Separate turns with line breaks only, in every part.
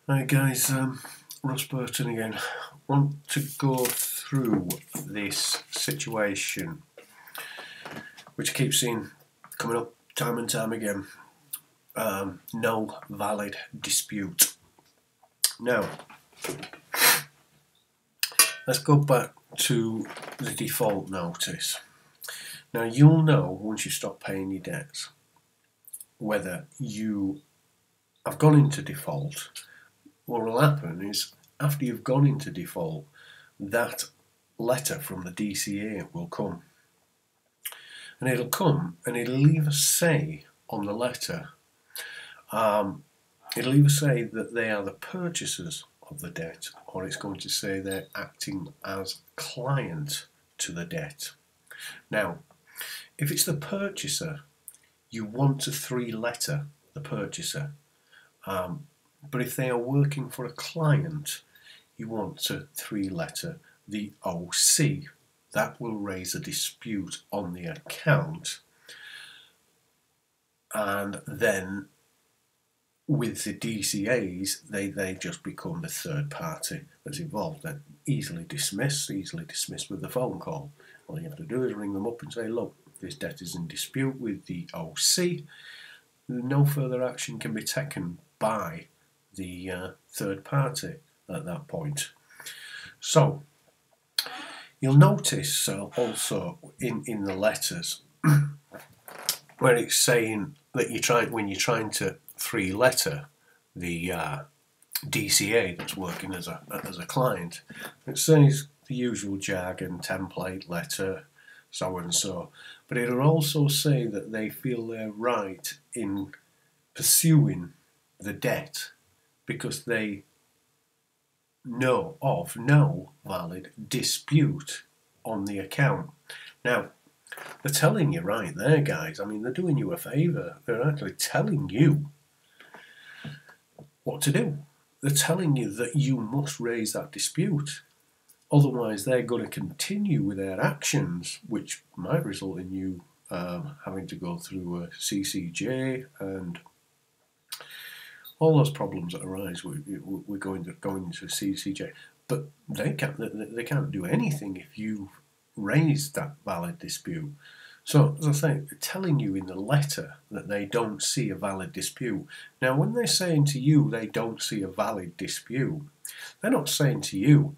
Hi guys, Ross Burton again. Want to go through this situation which I keep seeing coming up time and time again. No valid dispute. Now, let's go back to the default notice. Now, you'll know once you stop paying your debts whether you have gone into default. What will happen is, after you've gone into default, that letter from the DCA will come. And it'll come and it'll either say on the letter, it'll either say that they are the purchasers of the debt, or it's going to say they're acting as client to the debt. Now, if it's the purchaser, you want to three-letter the purchaser. But if they are working for a client, you want to three-letter the OC. That will raise a dispute on the account, and then with the DCAs, they just become the third party that's involved. They're easily dismissed with the phone call. All you have to do is ring them up and say, look, this debt is in dispute with the OC. No further action can be taken by the third party at that point. So you'll notice also in the letters where it's saying that when you're trying to three-letter the DCA that's working as a client, it says the usual jargon, template, letter, so and so. But it'll also say that they feel they're right in pursuing the debt because they know of no valid dispute on the account. Now, they're telling you right there, guys. I mean, they're doing you a favour. They're actually telling you what to do. They're telling you that you must raise that dispute. Otherwise, they're going to continue with their actions, which might result in you having to go through a CCJ and all those problems that arise. We're going into CCJ, but they can't do anything if you raise that valid dispute. So, as I say, they're telling you in the letter that they don't see a valid dispute. Now, when they're saying to you they don't see a valid dispute, they're not saying to you,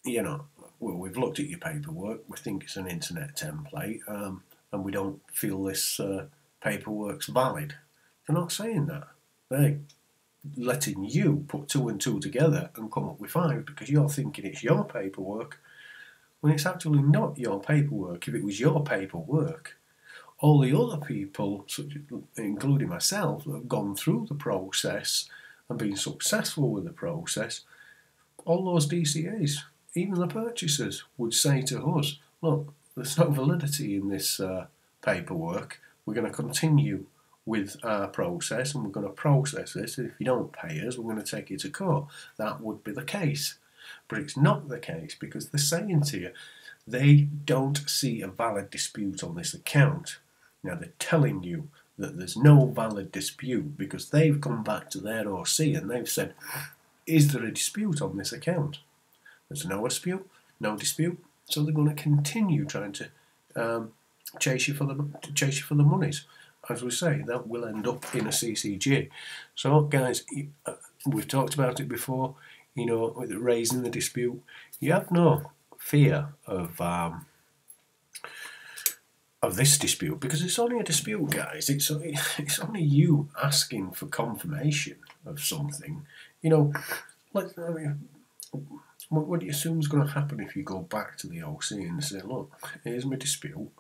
you know, well, we've looked at your paperwork, we think it's an internet template, and we don't feel this paperwork's valid. They're not saying that. They're letting you put two and two together and come up with five because you're thinking it's your paperwork when it's actually not your paperwork. If it was your paperwork, all the other people, including myself, that have gone through the process and been successful with the process, all those DCAs, even the purchasers, would say to us, look, there's no validity in this paperwork. We're going to continue with our process and we're going to process this. If you don't pay us, we're going to take you to court. That would be the case. But it's not the case because they're saying to you they don't see a valid dispute on this account. Now, they're telling you that there's no valid dispute because they've come back to their OC and they've said, is there a dispute on this account? There's no dispute, so they're going to continue trying to chase you for the monies. As we say, that will end up in a CCJ. So, guys, we've talked about it before. You know, with raising the dispute, you have no fear of this dispute because it's only a dispute, guys. It's only you asking for confirmation of something. You know, what do you assume is going to happen if you go back to the OC and say, look, here's my dispute.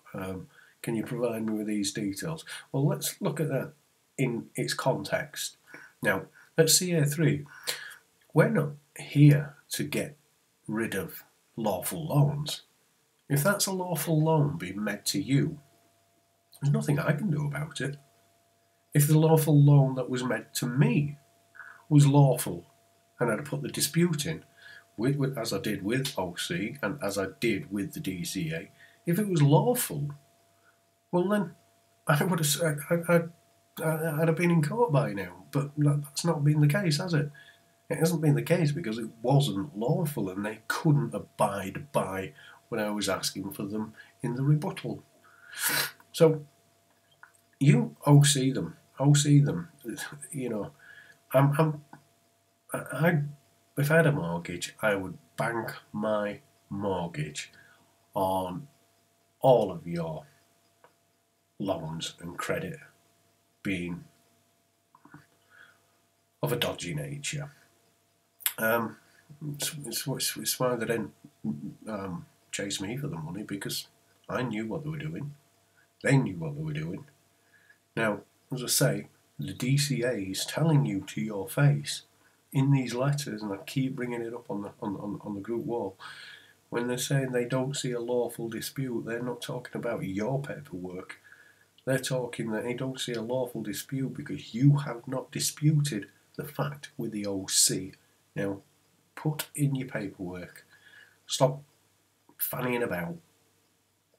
Can you provide me with these details? Well, let's look at that in its context. Now, at CA3, we're not here to get rid of lawful loans. If that's a lawful loan being made to you, there's nothing I can do about it. If the lawful loan that was made to me was lawful and I'd put the dispute in, as I did with OC and as I did with the DCA, if it was lawful, well then I would have said, I'd have been in court by now. But that's not been the case, has it? It hasn't been the case because it wasn't lawful and they couldn't abide by when I was asking for them in the rebuttal. So you OC them, OC them. You know, if I had a mortgage, I would bank my mortgage on all of your loans and credit being of a dodgy nature. It's why they didn't chase me for the money, because I knew what they were doing. They knew what they were doing. Now, as I say, the DCA is telling you to your face in these letters, and I keep bringing it up on the group wall, when they're saying they don't see a lawful dispute, they're not talking about your paperwork. They're talking that they don't see a lawful dispute because you have not disputed the fact with the OC. Now, put in your paperwork. Stop fannying about.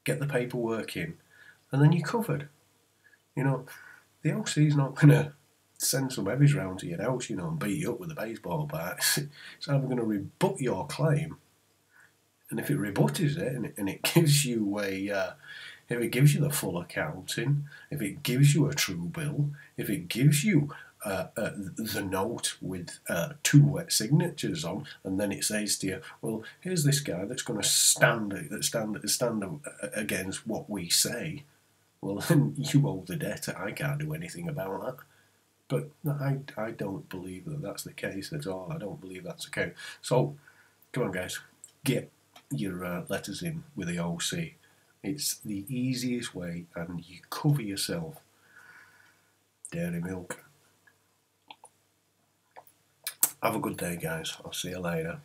Get the paperwork in, and then you're covered. You know, the OC's not going to send some heavies round to your house, and beat you up with a baseball bat. It's either going to rebut your claim, and if it rebuts it and it gives you if it gives you the full accounting, if it gives you a true bill, if it gives you the note with 2 wet signatures on, and then it says to you, well, here's this guy that's going to stand against what we say. Well, then you owe the debtor. I can't do anything about that. But I don't believe that that's the case at all. I don't believe that's the case. So, come on, guys, get your letters in with the OC. It's the easiest way, and you cover yourself. Dairy milk. Have a good day, guys. I'll see you later.